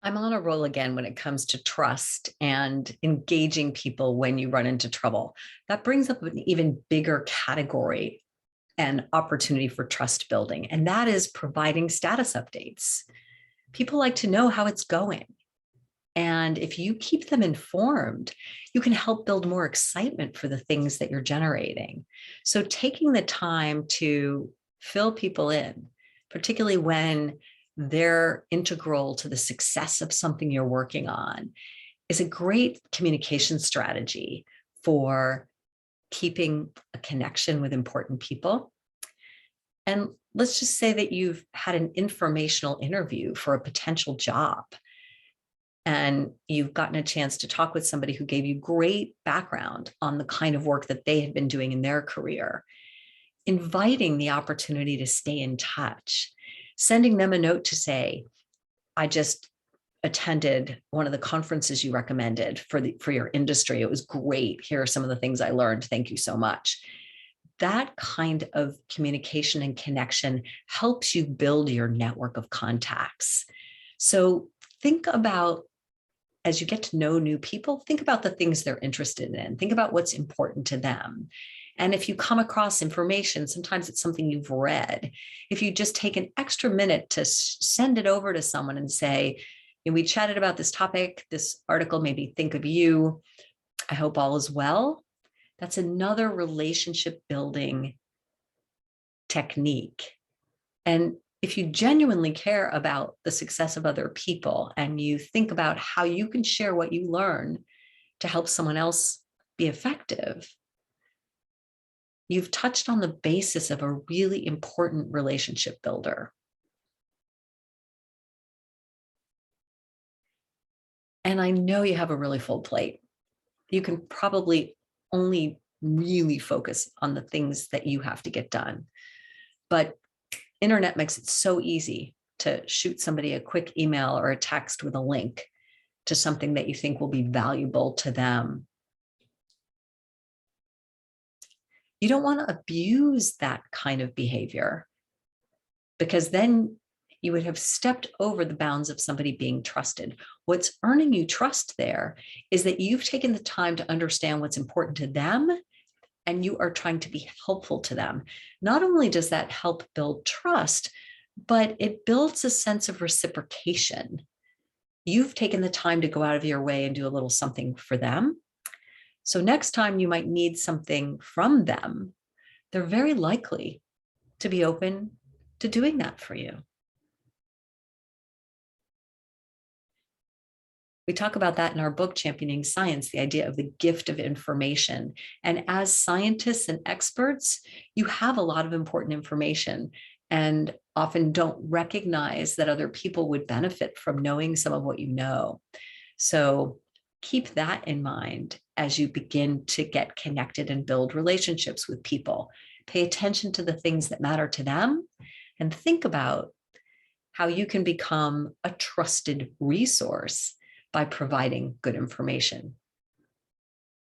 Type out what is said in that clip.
I'm on a roll again when it comes to trust and engaging people when you run into trouble. That brings up an even bigger category and opportunity for trust building, and that is providing status updates. People like to know how it's going. And if you keep them informed, you can help build more excitement for the things that you're generating. So, taking the time to fill people in, particularly when they're integral to the success of something you're working on, is a great communication strategy for keeping a connection with important people. And let's just say that you've had an informational interview for a potential job and you've gotten a chance to talk with somebody who gave you great background on the kind of work that they had been doing in their career, inviting the opportunity to stay in touch, sending them a note to say, I just attended one of the conferences you recommended for your industry. It was great. Here are some of the things I learned. Thank you so much. That kind of communication and connection helps you build your network of contacts. So think about, as you get to know new people, think about the things they're interested in. Think about what's important to them. And if you come across information, sometimes it's something you've read. If you just take an extra minute to send it over to someone and say, we chatted about this topic, this article made me think of you. I hope all is well. That's another relationship building technique. And if you genuinely care about the success of other people and you think about how you can share what you learn to help someone else be effective, you've touched on the basis of a really important relationship builder. And I know you have a really full plate. You can probably only really focus on the things that you have to get done. But internet makes it so easy to shoot somebody a quick email or a text with a link to something that you think will be valuable to them. You don't want to abuse that kind of behavior, because then you would have stepped over the bounds of somebody being trusted. What's earning you trust there is that you've taken the time to understand what's important to them and you are trying to be helpful to them. Not only does that help build trust, but it builds a sense of reciprocation. You've taken the time to go out of your way and do a little something for them. So next time you might need something from them, they're very likely to be open to doing that for you. We talk about that in our book, Championing Science, the idea of the gift of information. And as scientists and experts, you have a lot of important information and often don't recognize that other people would benefit from knowing some of what you know. So keep that in mind as you begin to get connected and build relationships with people. Pay attention to the things that matter to them and think about how you can become a trusted resource by providing good information.